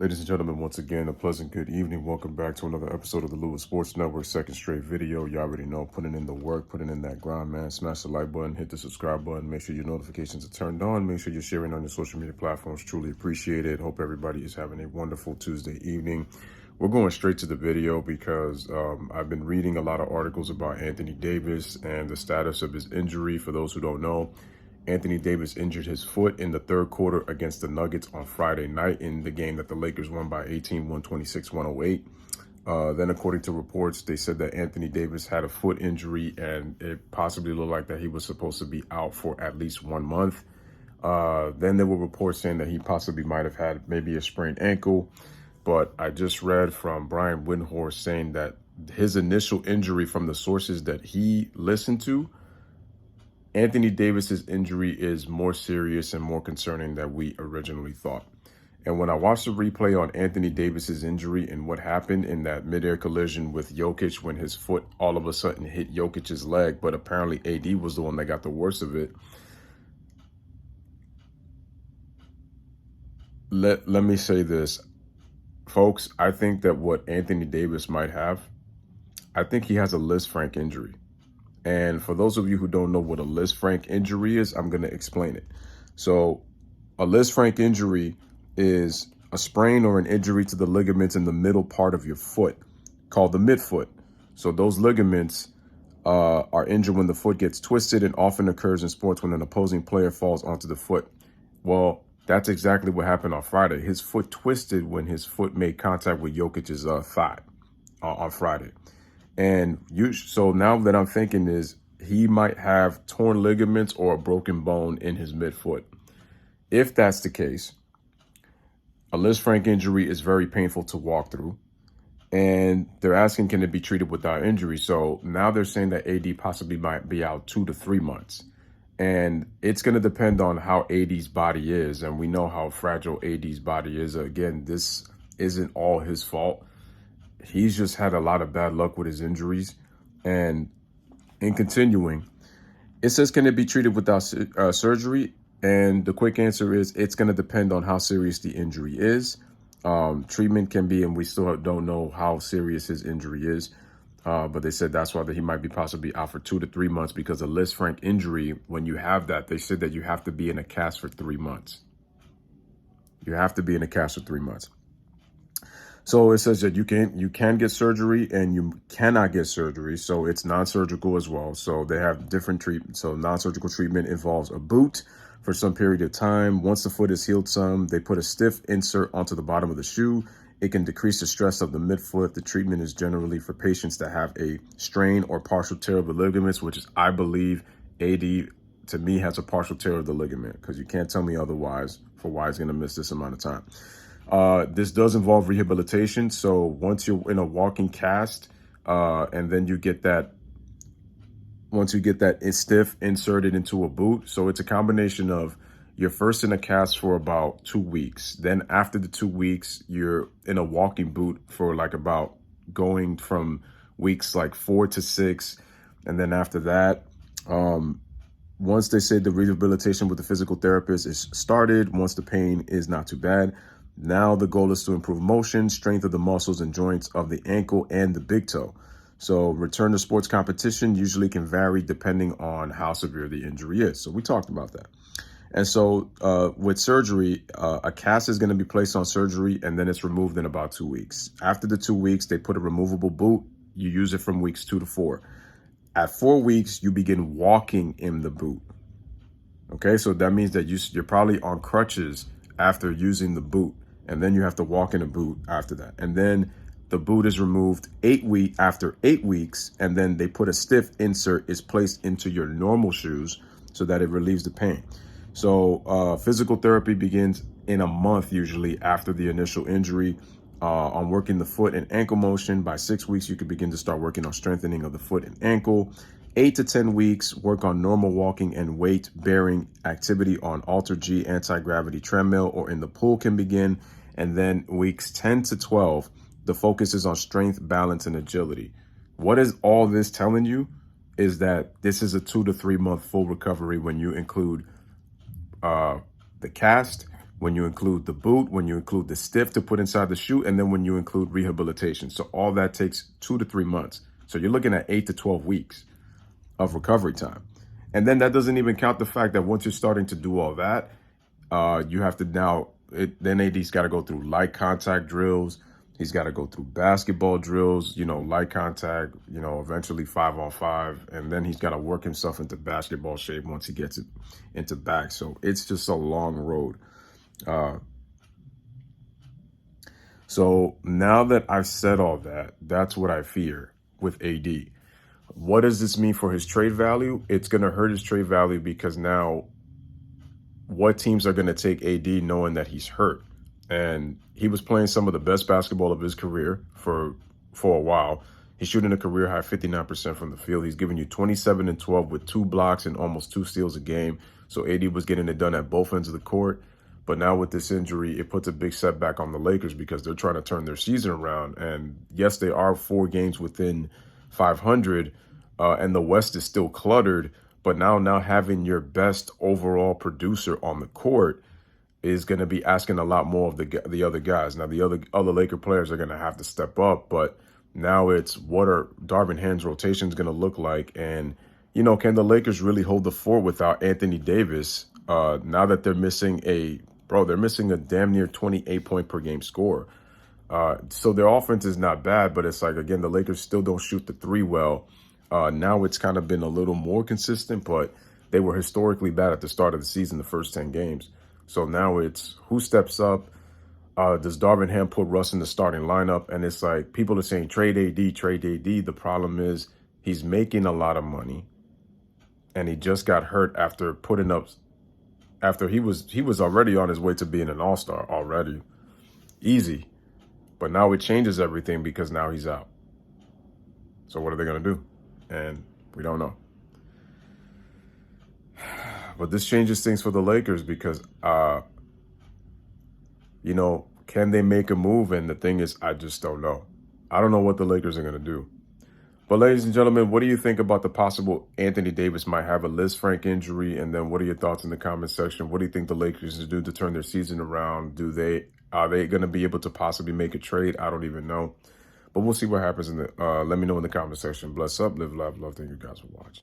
Ladies and gentlemen, once again, a pleasant good evening. Welcome back to another episode of the Louis Sports Network, second straight video. You already know, putting in the work, putting in that grind, man. Smash the like button, hit the subscribe button. Make sure your notifications are turned on. Make sure you're sharing on your social media platforms. Truly appreciate it. Hope everybody is having a wonderful Tuesday evening. We're going straight to the video because I've been reading a lot of articles about Anthony Davis and the status of his injury. For those who don't know, Anthony Davis injured his foot in the third quarter against the Nuggets on Friday night in the game that the Lakers won by 18, 126-108. Then, according to reports, they said that Anthony Davis had a foot injury and it possibly looked like that he was supposed to be out for at least 1 month. Then there were reports saying that he possibly might have had maybe a sprained ankle. But I just read from Brian Windhorst saying that his initial injury, from the sources that he listened to, Anthony Davis's injury is more serious and more concerning than we originally thought. And when I watched the replay on Anthony Davis's injury and what happened in that midair collision with Jokic when his foot all of a sudden hit Jokic's leg, but apparently AD was the one that got the worst of it. Let me say this, folks. I think that what Anthony Davis might have, I think he has a Lisfranc injury. And for those of you who don't know what a Lisfranc injury is, I'm going to explain it. So a Lisfranc injury is a sprain or an injury to the ligaments in the middle part of your foot called the midfoot. So those ligaments are injured when the foot gets twisted, and often occurs in sports when an opposing player falls onto the foot. Well, that's exactly what happened on Friday. His foot twisted when his foot made contact with Jokic's thigh on Friday. And so now that I'm thinking is he might have torn ligaments or a broken bone in his midfoot. If that's the case, a Lisfranc injury is very painful to walk through. And they're asking, can it be treated without injury? So now they're saying that AD possibly might be out 2 to 3 months. And it's going to depend on how AD's body is. And we know how fragile AD's body is. Again, this isn't all his fault. He's just had a lot of bad luck with his injuries. And in continuing, it says, can it be treated without surgery? And the quick answer is it's going to depend on how serious the injury is. Treatment can be, and we still don't know how serious his injury is. But they said that's why that he might be possibly out for 2 to 3 months, because a Lisfranc injury, when you have that, they said that you have to be in a cast for 3 months. You have to be in a cast for 3 months. So it says that you can get surgery and you cannot get surgery. So it's non-surgical as well. So they have different treatment. So non-surgical treatment involves a boot for some period of time. Once the foot is healed some, they put a stiff insert onto the bottom of the shoe. It can decrease the stress of the midfoot. The treatment is generally for patients that have a strain or partial tear of the ligaments, which is, I believe, AD, to me, has a partial tear of the ligament, because you can't tell me otherwise for why he's going to miss this amount of time. This does involve rehabilitation. So once you're in a walking cast, and then you get that, once you get that stiff inserted into a boot. So it's a combination of you're first in a cast for about 2 weeks. Then after the 2 weeks, you're in a walking boot for like about going from weeks like 4 to 6. And then after that, once they say the rehabilitation with the physical therapist is started, once the pain is not too bad, now the goal is to improve motion, strength of the muscles and joints of the ankle and the big toe. So return to sports competition usually can vary depending on how severe the injury is. So we talked about that. And so with surgery, a cast is going to be placed on surgery, and then it's removed in about 2 weeks. After the 2 weeks, they put a removable boot. You use it from weeks 2 to 4. At 4 weeks, you begin walking in the boot. Okay, so that means that you're probably on crutches after using the boot. And then you have to walk in a boot after that. And then the boot is removed after 8 weeks. And then they put a stiff insert is placed into your normal shoes so that it relieves the pain. So physical therapy begins in a month, usually after the initial injury, on working the foot and ankle motion. By 6 weeks, you can begin to start working on strengthening of the foot and ankle. 8 to 10 weeks, work on normal walking and weight bearing activity on Alter G anti-gravity treadmill or in the pool can begin. And then weeks 10 to 12, the focus is on strength, balance, and agility. What is all this telling you is that this is a 2 to 3 month full recovery when you include the cast, when you include the boot, when you include the stiff to put inside the shoe, and then when you include rehabilitation. So all that takes 2 to 3 months. So you're looking at 8 to 12 weeks of recovery time. And then that doesn't even count the fact that once you're starting to do all that, you have to then AD's got to go through light contact drills. He's got to go through basketball drills, light contact, eventually 5-on-5. And then he's got to work himself into basketball shape once he gets it into back. So it's just a long road. So now that I've said all that, that's what I fear with AD. What does this mean for his trade value? It's going to hurt his trade value because now what teams are going to take AD knowing that he's hurt? And he was playing some of the best basketball of his career for a while. He's shooting a career high 59% from the field. He's giving you 27 and 12 with 2 blocks and almost 2 steals a game. So AD was getting it done at both ends of the court. But now with this injury, it puts a big setback on the Lakers because they're trying to turn their season around. And yes, they are 4 games within 500, and the West is still cluttered. But now having your best overall producer on the court is going to be asking a lot more of the other guys. Now, the other Laker players are going to have to step up, but now it's what are Darvin Ham's rotations going to look like? And, can the Lakers really hold the fort without Anthony Davis now that they're missing a damn near 28 point per game score? So their offense is not bad, but it's like, again, the Lakers still don't shoot the 3 well. Now it's kind of been a little more consistent, but they were historically bad at the start of the season, the first 10 games. So now it's who steps up? Does Darvin Ham put Russ in the starting lineup? And it's like people are saying trade AD, trade AD. The problem is he's making a lot of money, and he just got hurt after he was already on his way to being an all-star already. Easy. But now it changes everything because now he's out. So what are they going to do? And we don't know. But this changes things for the Lakers because, can they make a move? And the thing is, I just don't know. I don't know what the Lakers are going to do. But ladies and gentlemen, what do you think about the possible Anthony Davis might have a Lisfranc injury? And then what are your thoughts in the comment section? What do you think the Lakers do to turn their season around? Are they going to be able to possibly make a trade? I don't even know. But we'll see what happens let me know in the comment section. Bless up, live, love. Thank you guys for watching.